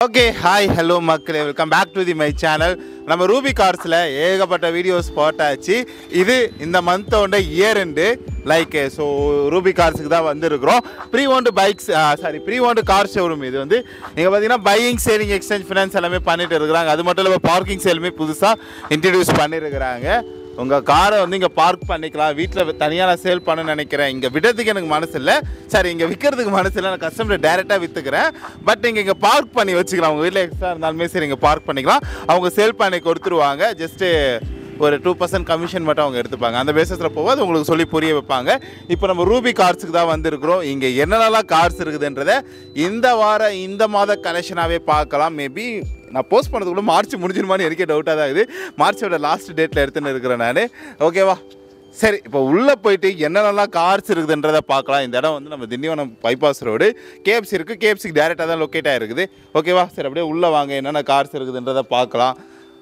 Okay, hi, hello மக்களே, welcome back to my channel. நம்ம Ruby கார்ஸ்ல ஏகப்பட்ட வீடியோஸ் போட்டாச்சு. இது இந்த மந்தோட year end like so Ruby கார்ஸுக்கு தான் வந்திருக்கிறோம். Pre owned car showroom. இது வந்து நீங்கள் பார்த்தீங்கன்னா பையிங், சேலிங், எக்ஸ்சேஞ்ச், ஃபினான்ஸ் எல்லாமே பண்ணிட்டு இருக்கிறாங்க. அது மட்டும் இல்லாமல் பார்க்கிங் சேலுமே புதுசாக இன்ட்ரடியூஸ் பண்ணியிருக்கிறாங்க. உங்கள் காரை வந்து இங்கே பார்க் பண்ணிக்கலாம். வீட்டில் தனியாக நான் சேல் பண்ண நினைக்கிறேன், இங்கே விடுறதுக்கு எனக்கு மனசு இல்லை, சரி இங்கே விற்கிறதுக்கு மனசு இல்லை, நான் கஸ்டமரை டேரெக்டாக விற்றுக்கிறேன், பட் நீங்கள் இங்கே பார்க் பண்ணி வச்சுக்கலாம். உங்கள் வீட்டில் எக்ஸ்ட்ரா இருந்தாலுமே சரி இங்கே பார்க் பண்ணிக்கலாம். அவங்க சேல் பண்ணி கொடுத்துருவாங்க. ஜஸ்ட்டு ஒரு 2% கமிஷன் மட்டும் அவங்க எடுத்துப்பாங்க. அந்த பேசஸில் போகாது உங்களுக்கு சொல்லி புரிய வைப்பாங்க. இப்போ நம்ம ரூபி கார்ஸுக்கு தான் வந்திருக்கிறோம். இங்கே என்னென்னலாம் கார்ஸ் இருக்குதுன்றதை இந்த மாத கலெக்ஷனாகவே பார்க்கலாம். மேபி நான் போஸ்ட் பண்ணுறதுக்குள்ள மார்ச் முடிஞ்சிருமான்னு எனக்கே டவுட்டாக தான் இருக்குது. மார்ச்சோட லாஸ்ட் டேட்டில் எடுத்துன்னு இருக்கிறேன் நான். ஓகேவா, சரி இப்போ உள்ளே போயிட்டு என்னென்னலாம் கார்ஸ் இருக்குதுன்றதை பார்க்கலாம். இந்த இடம் வந்து நம்ம திண்டிவனம் பைபாஸ் ரோடு, கேஎஃப்சி இருக்குது. கேஎஃப்சிக்கு டேரெக்டாக தான் லொக்கேட் ஆகிருக்குது. ஓகேவா, சரி அப்படியே உள்ளே வாங்க, என்னென்ன கார்ஸ் இருக்குதுன்றதை பார்க்கலாம்.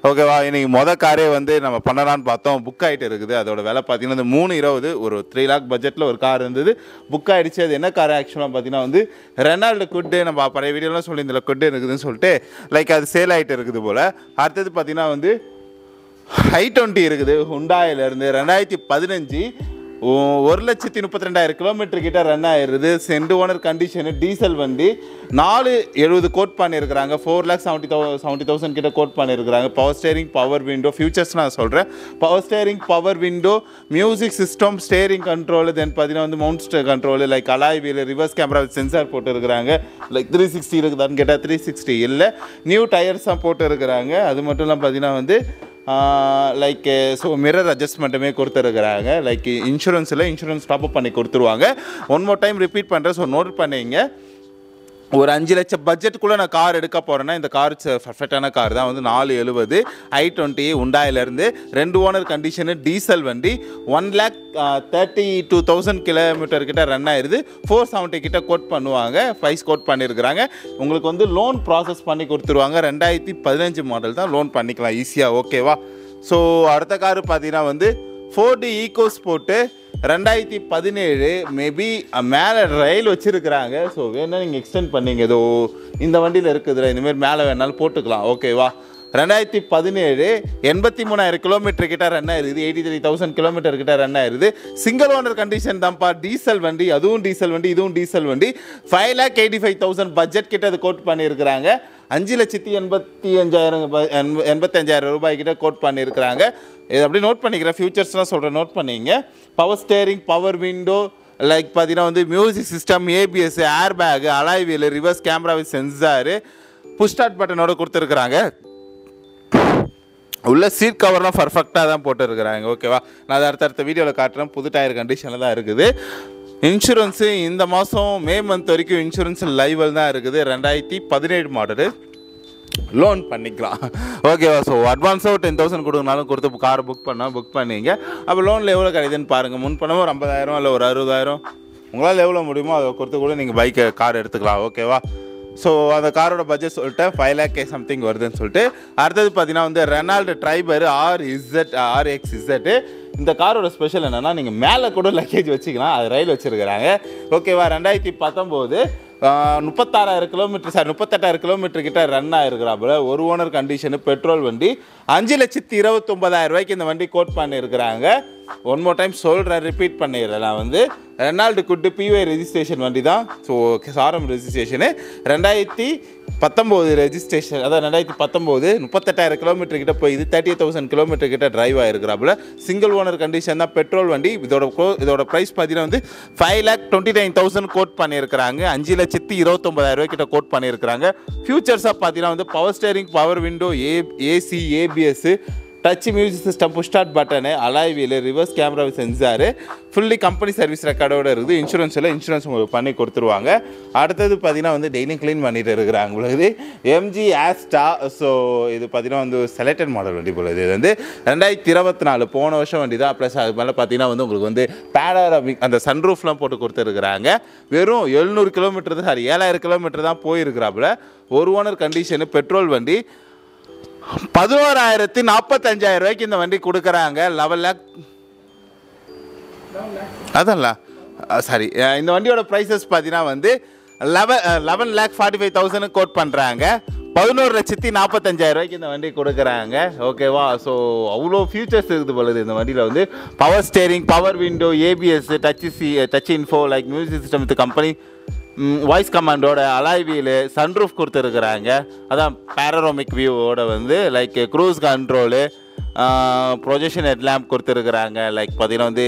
ஓகேவா, இன்றைக்கி காரே வந்து நம்ம பண்ணலான்னு பார்த்தோம், புக் ஆகிட்டு இருக்குது. அதோட விலை பார்த்தீங்கன்னா இந்த 320, ஒரு 3 lakh பட்ஜெட்டில் ஒரு கார் இருந்தது, புக் ஆகிடுச்சு. அது என்ன கார் ஆக்சுவலாக பார்த்தீங்கன்னா வந்து ரெனால்டு குட்டு. நம்ம பழைய வீடியோலாம் சொல்லி இந்த குட்டு இருக்குதுன்னு சொல்லிட்டு லைக் அது சேல் ஆகிட்டு இருக்குது போல். அடுத்தது பார்த்தீங்கன்னா வந்து i20 இருக்குது ஹுண்டாயிலேருந்து. 2015 1,32,000 கிலோமீட்டர் கிட்ட ரன் ஆகிடுது. சென்ட் ஓனர் கண்டிஷனு, டீசல் வண்டி. 470 கோட் பண்ணியிருக்கிறாங்க. 4,70,000 கிட்ட கோட் பண்ணியிருக்கிறாங்க. Power steering, power window, features நான் சொல்கிறேன். பவர் steering, power window, music system, steering control, then பார்த்தீங்கன்னா வந்து mount control, like alloy wheel, reverse camera sensor போட்டுருக்கிறாங்க. லைக் 360 இருக்குதான்னு கேட்டால் 360 இல்லை, நியூ டயர்ஸ் தான் போட்டுருக்கிறாங்க. அது மட்டும் இல்லாமல் பார்த்தீங்கன்னா வந்து லைக் ஸோ மிரர் அட்ஜஸ்ட்மெண்ட்டுமே கொடுத்துருக்குறாங்க. லைக் இன்சூரன்ஸ் டாப்அப் பண்ணி கொடுத்துருவாங்க. ஒன் மோர் டைம் ரிப்பீட் பண்ணுறேன், ஸோ நோட் பண்ணிங்க. ஒரு 5 லட்சம் பட்ஜெட்டுக்குள்ளே நான் கார் எடுக்க போகிறேன்னா இந்த கார் பர்ஃபெக்டான கார் தான். வந்து 470 i20 உண்டாயிலேருந்து, 2 ஓனர் கண்டிஷனு, டீசல் வண்டி. 1,32,000 கிலோமீட்டர் கிட்ட ரன் ஆயிடுது. 470 கிட்ட கோட் பண்ணுவாங்க, ப்ரைஸ் கோட் பண்ணியிருக்கிறாங்க. உங்களுக்கு வந்து லோன் ப்ராசஸ் பண்ணி கொடுத்துருவாங்க. 2015 மாடல் தான், லோன் பண்ணிக்கலாம் ஈஸியாக. ஓகேவா, ஸோ அடுத்த காரு பார்த்தீங்கன்னா வந்து ஃபோர்டு ஈகோ ஸ்போர்ட்டு 2017. மேபி மேலே ரயில் வச்சுருக்கிறாங்க. ஸோ வேணால் நீங்கள் எக்ஸ்டெண்ட் பண்ணிங்க, ஏதோ இந்த வண்டியில் இருக்குதுல, இந்தமாரி மேலே வேணாலும் போட்டுக்கலாம். ஓகேவா, 2017 83,000 கிலோமீட்டர் கிட்ட ரன் ஆயிருது. 83,000 கிலோமீட்டர் கிட்ட ரன் ஆயிருது. சிங்கிள் ஓனர் கண்டிஷன் தான்ப்பா, டீசல் வண்டி. அதுவும் டீசல் வண்டி, இதுவும் டீசல் வண்டி. 5,85,000 பட்ஜெட் கிட்ட அது கோட் பண்ணியிருக்கிறாங்க. 5,85,000 ரூபாய் கிட்ட கோட் பண்ணியிருக்கிறாங்க. இது அப்படி நோட் பண்ணிக்கிறேன், ஃபியூச்சர்ஸ்லாம் சொல்கிறேன், நோட் பண்ணிங்க. Power steering, power window, like பார்த்தீங்கன்னா வந்து music system, ABS, air bag, alloy wheel, reverse camera with sensor, push start பட்டனோட கொடுத்துருக்குறாங்க. உள்ள சீட் கவர்லாம் பர்ஃபெக்டாக தான் போட்டுருக்குறாங்க. ஓகேவா, நான் அதை அடுத்த வீடியோவில் காட்டுறேன். புது டயர் கண்டிஷனில் தான் இருக்குது. இன்சூரன்ஸு இந்த மாதம் மே மந்த் வரைக்கும் இன்சூரன்ஸ் லைவல் தான் இருக்குது. 2017 மாடலு, லோன் பண்ணிக்கலாம். ஓகேவா, ஸோ அட்வான்ஸாக 10,000 கொடுங்கனாலும் கொடுத்து காரை புக் பண்ணிங்க. அப்போ லோனில் எவ்வளோ கிடைக்குதுன்னு பாருங்கள். முன் பணமாக ஒரு 50,000 இல்லை ஒரு 60,000 உங்களால் எவ்வளோ முடியுமோ அதை கொடுத்து கூட நீங்கள் கார் எடுத்துக்கலாம். ஓகேவா, ஸோ அந்த காரோட பட்ஜெட் சொல்லிட்டு 5 lakh சம்திங் வருதுன்னு சொல்லிட்டு. அடுத்தது பார்த்தீங்கன்னா வந்து ரெனால்டு ட்ரைபர் RXZ. இந்த காரோட ஸ்பெஷல் என்னென்னா நீங்கள் மேலே கூட லக்கேஜ் வச்சுக்கலாம், அது ரயில் வச்சுருக்கிறாங்க. ஓகேவா, 2019 38,000 கிலோமீட்டர் கிட்ட ரன் ஆகிருக்கிறாப்புல. ஒரு ஓனர் கண்டிஷனு, பெட்ரோல் வண்டி. 5,29,000 ரூபாய்க்கு இந்த வண்டி கோட் பண்ணியிருக்கிறாங்க. ஒன் மோர் டைம் சொல்கிறேன், ரிப்பீட் பண்ணிடுறேன். நான் வந்து ரெனால்டு குட்டு PY ரெஜிஸ்ட்ரேஷன் வண்டி தான். ஸோ சாரம் ரெஜிஸ்ட்ரேஷனு 2019 ரெஜிஸ்ட்ரேஷன். அதான் 2019 38,000 கிலோமீட்டர் கிட்ட போயிது. 30,000 கிலோமீட்டர் கிட்ட டிரைவ் ஆகிருக்கிறாப்புல. சிங்கிள் ஓனர் கண்டிஷன் தான், பெட்ரோல் வண்டி. இதோட ப்ரைஸ் பார்த்தீங்கன்னா வந்து 5,29,000 கோட் பண்ணியிருக்கிறாங்க. 5,29,000 ரூபாய் கிட்ட கோட் பண்ணியிருக்கிறாங்க. ஃபியூச்சர்ஸாக பார்த்தீங்கன்னா வந்து power steering, power window, AC, ABS, touch music system, push start button, alloy wheel, reverse camera sensor, fully company service ரெக்கார்டோடு இருக்குது. இன்சூரன்ஸ் உங்களுக்கு பண்ணி கொடுத்துருவாங்க. அடுத்தது பார்த்தீங்கன்னா வந்து டெய்லியும் க்ளீன் பண்ணிட்டு இருக்கிறாங்க உங்களுக்கு MG ஆஸ்டா. ஸோ இது பார்த்தீங்கன்னா வந்து செலக்டட் மாடல் வண்டி போல். இது வந்து 2024 போன வருஷம் வண்டி தான். ப்ளஸ் அது மேலே பார்த்தீங்கன்னா வந்து உங்களுக்கு வந்து பேனராமிக் அந்த சன்ரூஃப்லாம் போட்டு கொடுத்துருக்குறாங்க. வெறும் 700 கிலோமீட்டர் தான், 7,000 கிலோமீட்டர் தான் போயிருக்கிறாப்புல. ஒரு ஓனர் கண்டிஷனு, பெட்ரோல் வண்டி. 11,45,000 ரூபாய்க்கு இந்த வண்டி கொடுக்குறாங்க. 11 lakh அதான்ல சாரி, இந்த வண்டியோட ப்ரைஸஸ் பார்த்தீங்கன்னா வந்து 11,45,000 கோட் பண்ணுறாங்க. 11,45,000 இந்த வண்டி கொடுக்குறாங்க. ஓகேவா? ஸோ அவ்வளோ ஃபியூச்சர்ஸ் இருக்குது பொழுது இந்த வண்டியில் வந்து power steering, power window, ABS, touch info, like music system with company voice கமாண்டோட, அலாய் வீலு, சன்ரூஃப் கொடுத்துருக்குறாங்க. அதான் பேரரோமிக் வியூவோட வந்து like cruise control, projection headlamp கொடுத்துருக்குறாங்க. லைக் பார்த்தீங்கன்னா வந்து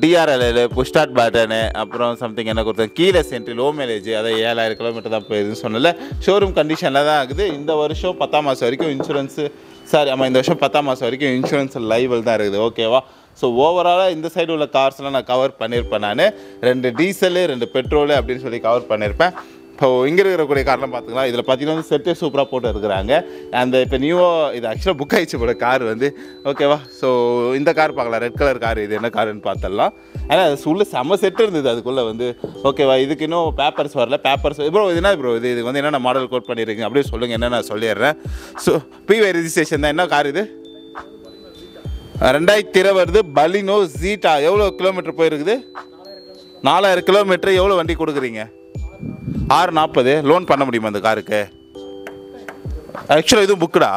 டிஆர்எல், புஷ் ஸ்டார்ட் பட்டனு, அப்புறம் சம்திங் என்ன கொடுத்தாங்க, கீழே சென்ட்ரி, லோ மைலேஜ், அதை 7,000 கிலோமீட்டர் தான் போயிருதுன்னு சொன்னல. ஷோரூம் கண்டிஷனில் தான் ஆகுது. இந்த வருஷம் 10ஆம் மாதம் வரைக்கும் இன்சூரன்ஸு, இந்த வருஷம் 10ஆம் மாதம் வரைக்கும் இன்சூரன்ஸ் லைவல் தான் இருக்குது. ஓகேவா? ஸோ ஓவராலாக இந்த சைடு உள்ள கார்ஸ்லாம் நான் கவர் பண்ணியிருப்பேன். நான் 2 டீசலு 2 பெட்ரோலு அப்படின்னு சொல்லி கவர் பண்ணியிருப்பேன். இப்போ இங்கே இருக்கக்கூடிய கார்லாம் பார்த்துக்கலாம். இதில் பார்த்தீங்கன்னா வந்து செட்டே சூப்பராக போட்டு இருக்கிறாங்க. அந்த இப்போ நியூவாக இது ஆக்சுவலாக புக் ஆகிடுச்சு போல கார் வந்து. ஓகேவா? ஸோ இந்த கார் பார்க்கலாம், ரெட் கலர் கார். இது என்ன காருன்னு பார்த்துடலாம். ஏன்னா அது உள்ள செம்ம செட்டு இருந்தது அதுக்குள்ளே வந்து. ஓகேவா? இதுக்கு இன்னும் பேப்பர்ஸ் வரல. பேப்பர்ஸ் ப்ரோ இது என்ன ப்ரோ இது வந்து என்னென்ன மாடல் கோட் பண்ணியிருக்கீங்க அப்படியே சொல்லுங்கள், என்ன நான் சொல்லிடுறேன். ஸோ பிவை ரெஜிஸ்ட்ரேஷன் தான். என்ன கார் இது? 2020 பலினோ ஜீட்டா. எவ்வளோ கிலோமீட்டர் போயிருக்குது? 4,000 கிலோமீட்டர். எவ்வளோ வண்டி கொடுக்குறீங்க? 640. லோன் பண்ண முடியுமா அந்த காருக்கு? ஆக்சுவலாக இதுவும் புக்குடா?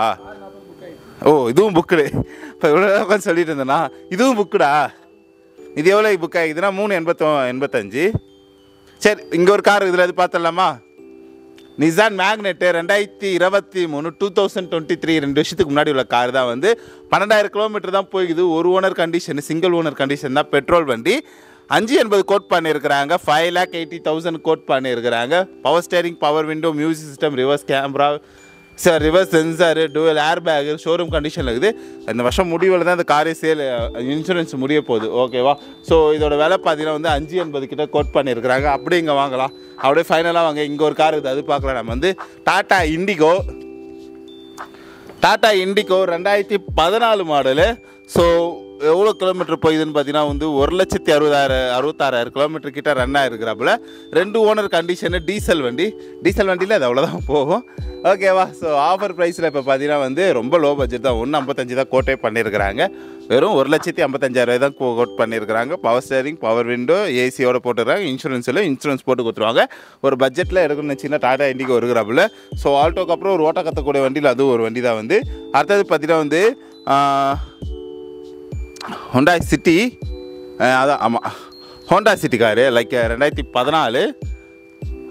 ஓ இதுவும் புக்குடு. இப்போ இவ்வளோ உட்காந்து சொல்லிட்டு இருந்தேண்ணா, இதுவும் புக்குடா. இது எவ்வளோ புக் ஆகிதுன்னா 385. சரி, இங்கே ஒரு கார் இதில் அது பார்த்துடலாமா? நிசான் மேக்னெட்டு 2023 2023 2 வருஷத்துக்கு முன்னாடி உள்ள கார் தான் வந்து 12,000 கிலோமீட்டர் தான் போய்க்குது. ஒரு owner condition, single owner condition தான், பெட்ரோல் வண்டி. 580 கோட் பண்ணியிருக்கிறாங்க. 5,80,000 கோட் பண்ணியிருக்கிறாங்க. Power steering, power window, music system, reverse camera, reverse sensor, dual ஏர் பேகு, ஷோரூம் கண்டிஷனில் இருக்குது. இந்த வருஷம் முடிவில் தான் இந்த காரே சேல், இன்சூரன்ஸ் முடிய போகுது. ஓகேவா? ஸோ இதோட விலை பார்த்தீங்கன்னா வந்து 580 கிட்ட கோட் பண்ணியிருக்கிறாங்க. அப்படியே இங்கே வாங்கலாம், அப்படியே ஃபைனலாக வாங்க. இங்கே ஒரு கார் இருக்குது, அது பார்க்கலாம். நம்ம வந்து டாடா இண்டிகோ 2014 மாடலு. ஸோ எவ்வளோ கிலோமீட்டர் போகுதுன்னு பார்த்தீங்கன்னா வந்து 1,66,000 கிலோமீட்டர் கிட்ட ரன் ஆகிருக்கிறாப்புல. 2 ஓனர் கண்டிஷனு, டீசல் வண்டி. டீசல் வண்டியில் அது அவ்வளோதான் போகும். ஓகேவா? ஸோ ஆஃபர் ப்ரைஸில் இப்போ பார்த்தீங்கன்னா வந்து ரொம்ப லோ பட்ஜெட் தான். 155 தான் கோட்டே பண்ணியிருக்கிறாங்க. வெறும் 1,55,000 தான் கோட் பண்ணியிருக்கிறாங்க. பவர் ஸ்டேரிங், பவர் விண்டோ, ஏசியோட போட்டுருக்காங்க. இன்சூரன்ஸ் போட்டு கொடுத்துருவாங்க. ஒரு பட்ஜெட்டில் எடுக்கணும்னு சின்ன டாடா இண்டிகோ இருக்கிறாப்புல. ஸோ ஆல்டோக்கு அப்புறம் ஒரு ஓட்ட கற்றக்கூடிய வண்டியில் அதுவும் ஒரு வண்டி தான் வந்து. அடுத்தது பார்த்தீங்கன்னா வந்து ஹோண்டா சிட்டி. அதான் ஆமாம், ஹோண்டா சிட்டி காரு. லைக் 2014.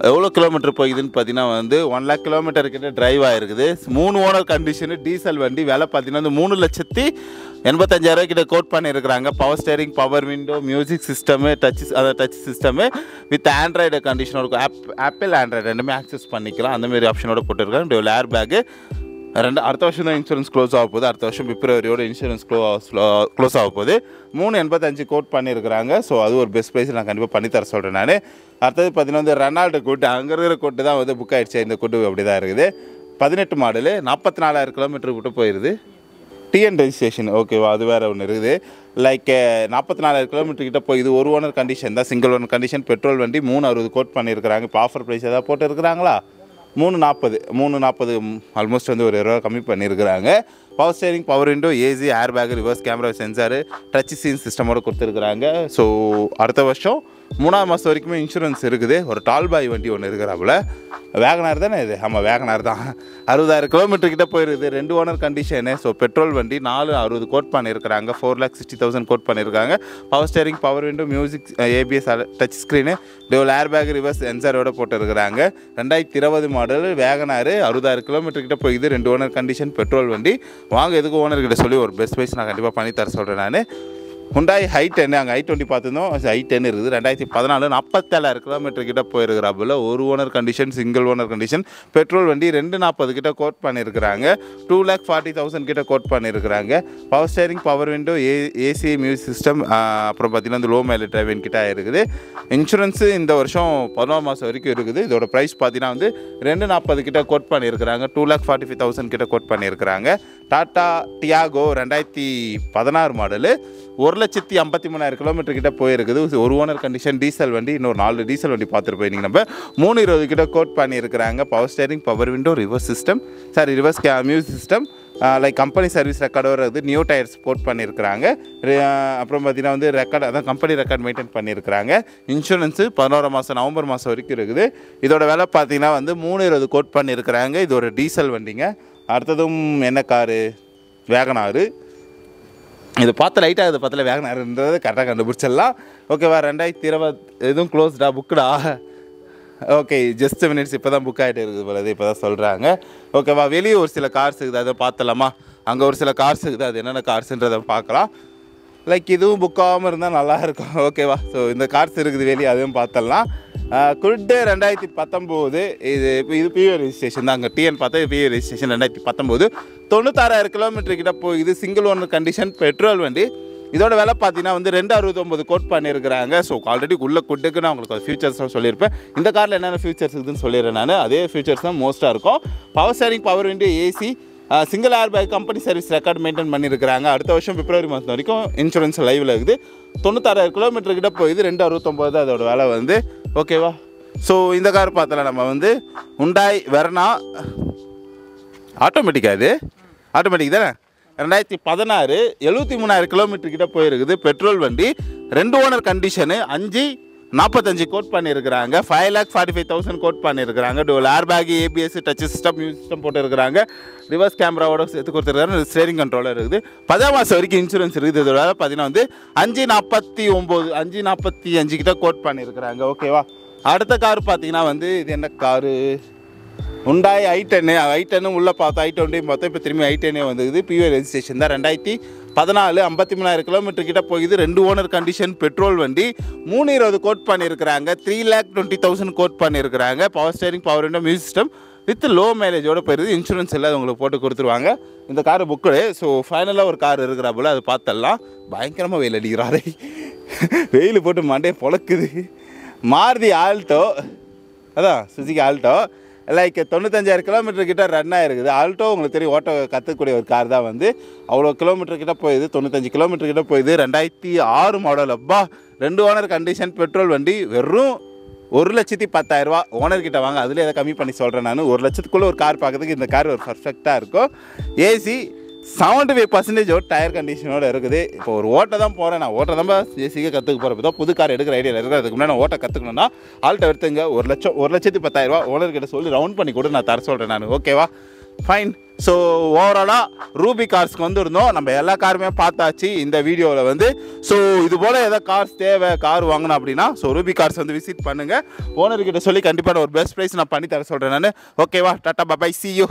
எவ்வளோ கிலோமீட்டர் போகுதுன்னு பார்த்தீங்கன்னா வந்து 1 லேக் கிலோமீட்டர் கிட்ட டிரைவ் ஆகிருக்குது. 3 ஓனர் கண்டிஷனு, டீசல் வண்டி. விலை பார்த்தீங்கன்னா வந்து 3,85,000 கிட்ட கோட் பண்ணியிருக்கிறாங்க. Power steering, power window, music system, touch system with Android கண்டிஷனோட இருக்கும். ஆப்பிள் ஆண்ட்ராய்டு ரெண்டுமே ஆக்சஸ் பண்ணிக்கலாம். அந்தமாரி ஆப்ஷனோட போட்டிருக்காங்க. Dual air bag. அடுத்த வருஷம் தான் இன்சூரன்ஸ் க்ளோஸ் ஆக போகுது. அடுத்த வருஷம் பிப்ரவரியோட இன்சூரன்ஸ் க்ளோஸ் ஆக போகுது. 385 கோட் பண்ணியிருக்கிறாங்க. ஸோ அது ஒரு பெஸ்ட் ப்ரைஸ் நான் கண்டிப்பாக பண்ணித்தர சொல்கிறேன் நான். அடுத்தது பார்த்தீங்கன்னா வந்து ரெனால்டு கோட்டு. அங்கே இருக்கிற கோட்டு தான் வந்து புக் ஆகிடுச்சு. இந்த கோட்டு அப்படி தான் இருக்குது. 18 மாடலு, 44,000 கிலோமீட்டர் கிட்ட போயிடுது. TN registration. ஓகேவா? அது வேறு ஒன்று இருக்குது. லைக் 44,000 கிலோமீட்டர் கிட்ட போய் இது ஒரு ஓனர் கண்டிஷன் தான், சிங்கிள் ஓனர் கண்டிஷன், பெட்ரோல் வண்டி. 360 கோட் பண்ணியிருக்கிறாங்க. இப்போ ஆஃபர் ப்ரைஸ் எதாவது போட்டு இருக்கிறாங்களா? 340 ஆல்மோஸ்ட் வந்து ஒரு 20 ரூபா கம்மி பண்ணியிருக்கிறாங்க. Power steering, power window, AC, air bag, reverse camera, sensor, touch screen சிஸ்டமோட கொடுத்துருக்குறாங்க. ஸோ அடுத்த வருஷம் 3ஆம் மாதம் வரைக்குமே இன்சூரன்ஸ் இருக்குது. ஒரு டால்பாய் வண்டி ஒன்று இருக்கிறாப்புல. வேகனார் தானே இது? ஆமாம், வேகனார் தான். 60,000 கிலோமீட்டர் கிட்ட போயிருது. 2 ஓனர் கண்டிஷனு. ஸோ பெட்ரோல் வண்டி. 460 கோட் பண்ணியிருக்கிறாங்க. 4,60,000 கோட் பண்ணியிருக்காங்க. Power steering, power window, music, ABS, touch screen, dual air bag, reverse சென்சாரோட போட்டுருக்குறாங்க. 2020 மாடல் வேகனார். 60,000 கிலோமீட்டர் கிட்ட போகுது. 2 ஓனர் கண்டிஷன், பெட்ரோல் வண்டி. வாங்க, எதுக்கு ஓனர்கிட்ட சொல்லி ஒரு பெஸ்ட் ப்ரைஸ் நான் கண்டிப்பாக பண்ணி தர சொல்கிறேன் நான். ஹுண்டாய் i10, அங்கே i20 பார்த்துருந்தோம். i10 இருக்குது. 2014 47,000 கிலோமீட்டர் கிட்ட போயிருக்கிறாப்புல. ஒரு owner condition, single owner condition, petrol வண்டி. 240 கிட்ட கோட் பண்ணியிருக்கிறாங்க. 2,40,000 கிட்ட கோட் பண்ணியிருக்கிறாங்க. Power steering, power window, AC, music system, அப்புறம் பார்த்தீங்கன்னா இந்த லோ மைலேஜ் டிரைவிங் கிட்ட இருக்குது. இன்சூரன்ஸு இந்த வருஷம் 11 மாதம் வரைக்கும் இருக்குது. இதோட ப்ரைஸ் பார்த்தீங்கன்னா வந்து 240 கிட்ட கோட் பண்ணியிருக்கிறாங்க. 2,45,000 கிட்ட கோட் பண்ணியிருக்கிறாங்க. Tata Diego 2016 model. 1,53,000 கிலோமீட்டர் கிட்ட போயிருக்குது. ஒரு ஓனர் கண்டிஷன், டீசல் வண்டி. இன்னொரு 4 டீசல் வண்டி பார்த்துட்டு போயிருந்தீங்க. நம்ம 320 கிட்ட கோட் பண்ணியிருக்கிறாங்க. Power steering, power window, reverse music system, like company service ரெக்கார்டோட வந்து நியூ டயர்ஸ் போட் பண்ணியிருக்கிறாங்க. அப்புறம் பார்த்தீங்கன்னா வந்து ரெக்கார்டு அதான் கம்பெனி ரெக்கார்ட் மெயின்டைன் பண்ணியிருக்கிறாங்க. இன்சூரன்ஸு 11 மாதம் நவம்பர் மாதம் வரைக்கும் இருக்குது. இதோட விலை பார்த்தீங்கன்னா வந்து 320 கோட் பண்ணியிருக்கிறாங்க. இது ஒரு டீசல் வண்டிங்க. அடுத்ததும் என்ன காரு, வேகனாரு. இது பார்த்து லைட்டாக இது பார்த்துல வேகனாருன்றது கரெக்டாக கண்டுபிடிச்சிடலாம். ஓகேவா, 2020 எதுவும் க்ளோஸ்டா புக்குடா. ஓகே, ஜஸ்ட் மினிட்ஸ் இப்போ தான் புக் ஆகிட்டு இருக்குது போல, இப்போ தான் சொல்கிறாங்க. ஓகேவா, வெளியே ஒரு சில கார்ஸ் இருக்குது, அதை பார்த்துலாமா? அங்கே ஒரு சில கார்ஸ் இருக்குது, அது என்னென்ன கார்ஸுன்றதை பார்க்கலாம். லைக் இதுவும் புக் ஆகாமல் இருந்தால் நல்லாயிருக்கும். ஓகேவா, ஸோ இந்த கார்ஸ் இருக்குது வெளியே, அதுவும் பார்த்துடலாம். குட் 2019 இது பியூ ரெஜிஸ்ட்ரேஷன் தான். அங்கே டிஎன் பார்த்தா பியூ ரெஜிஸ்ட்ரேஷன் 2019 96,000 கிலோமீட்டர் கிட்ட போகுது. சிங்கிள் ஓனர் கண்டிஷன் பெட்ரோல் வண்டி. இதோட விலை பார்த்தீங்கன்னா வந்து 269 கோட் பண்ணியிருக்கிறாங்க. ஸோ ஆல்ரெடி உள்ள குட்டுக்கு நான் உங்களுக்கு ஃபியூச்சர்ஸ்லாம் சொல்லியிருப்பேன். இந்த காரில் என்னென்ன ஃபியூச்சர்ஸ் இருக்குதுன்னு சொல்லிடுறேன் நான். அதே ஃபியூச்சர்ஸ் தான் மோஸ்ட்டாக இருக்கும். Power steering, power window, AC, single air bag, company service record maintain பண்ணியிருக்கிறாங்க. அடுத்த வருஷம் பிப்ரவரி மாதம் வரைக்கும் இன்சூரன்ஸ் லைவில் இருக்குது. 96,000 கிலோமீட்டர் கிட்ட போகுது. 269 அதோட விலை வந்து. ஓகேவா, ஸோ இந்த கார் பார்த்தலாம் நம்ம வந்து ஹுண்டாய் வெர்னா. ஆட்டோமேட்டிக்கா இது ஆட்டோமேட்டிக் தானே. 2016 73,000 கிலோமீட்டர் கிட்ட போயிருக்குது. பெட்ரோல் வண்டி, 2 ஓனர் கண்டிஷனு. 545 கோட் பண்ணியிருக்கிறாங்க. 5,45,000 கோட் பண்ணியிருக்கிறாங்க. Dual air bag, ABS, touch system, music system போட்டுருக்கிறாங்க. ரிவர்ஸ் கேமராவோட சேர்த்து கொடுத்துருக்காங்க. ஸ்டேரிங் கண்ட்ரோலர் இருக்குது. 10 மாதம் வரைக்கும் இன்சூரன்ஸ் இருக்குது. இதோட பார்த்தீங்கன்னா வந்து 549 545 கிட்ட கோட் பண்ணியிருக்கிறாங்க. ஓகேவா, அடுத்த கார் பார்த்தீங்கன்னா வந்து இது என்ன காரு, ஹுண்டாய் i10 உள்ளே பார்த்தா i20 பார்த்தா இப்போ திரும்பி i10 வந்துக்குது. பியூ ரெஜிஸ்ட்ரேஷன் தான். 2014 53,000 கிலோமீட்டர் கிட்ட போகுது. 2 ஓனர் கண்டிஷன் பெட்ரோல் வண்டி. 320 கோட் பண்ணியிருக்கிறாங்க. 3,20,000 கோட் பண்ணியிருக்கிறாங்க. Power steering, power window, music system with low மைலேஜோடு போயிருது. இன்சூரன்ஸ் எல்லாம் உங்களுக்கு போட்டு கொடுத்துருவாங்க. இந்த கார் புக்கு. ஸோ ஃபைனலாக ஒரு கார் இருக்கிறா போல், அது பார்த்துடலாம். பயங்கரமாக வெயில் அடிக்கிறாரு. வெயில் போட்டு மண்டே பொழக்குது. மாருதி ஆல்டோ, அதான் சுசுகி ஆல்டோ. லைக் 95,000 கிலோமீட்டர் கிட்ட ரன் ஆகிருக்குது. ஆல்டோ உங்களுக்கு தெரியும், ஓட்ட கற்றுக்கூடிய ஒரு கார் தான் வந்து. அவ்வளோ கிலோமீட்டர் கிட்ட போயிது. 95 கிலோமீட்டர் கிட்ட போயிது. 2006 மாடல். அப்பா, 2 ஓனர் கண்டிஷன் பெட்ரோல் வண்டி. வெறும் 1,10,000 ஓனர்கிட்ட வாங்க. அதில் எதை கம்மி பண்ணி சொல்கிறேன் நான். 1 லட்சத்துக்குள்ளே ஒரு கார் பார்க்கறதுக்கு இந்த கார் ஒரு பர்ஃபெக்டாக இருக்கும். ஏசி 75% டயர் கண்டிஷனோடு இருக்குது. இப்போ ஒரு ஓட்டை தான் போகிறேன் நான். ஓட்டை தான் ஏசிக்கு கற்றுக்க போகிறப்ப தான் புது கார் எடுக்கிற ஐடியா இருக்குது. அதுக்கு முன்னாடி நான் ஓட்டை கற்றுக்கணுன்னா ஆல்ட்டை எடுத்துங்க. 1,10,000 ஓனர்கிட்ட சொல்லி ரவுண்ட் பண்ணி கூட நான் தர சொல்கிறேன் நான். ஓகேவா, ஃபைன். ஸோ ஓவராலாக ரூபி கார்ஸ்க்கு வந்துருந்தோம். நம்ம எல்லா காருமே பார்த்தாச்சு இந்த வீடியோவில் வந்து. ஸோ இது போல் எதாவது கார்ஸ் தேவை, கார் வாங்கணும் அப்படின்னா ஸோ ரூபி கார்ஸ் வந்து விசிட் பண்ணுங்கள். ஓனர்கிட்ட சொல்லி கண்டிப்பாக ஒரு பெஸ்ட் ப்ரைஸ் நான் பண்ணி தர சொல்கிறேன் நான். ஓகேவா, டாட்டா பை, see you.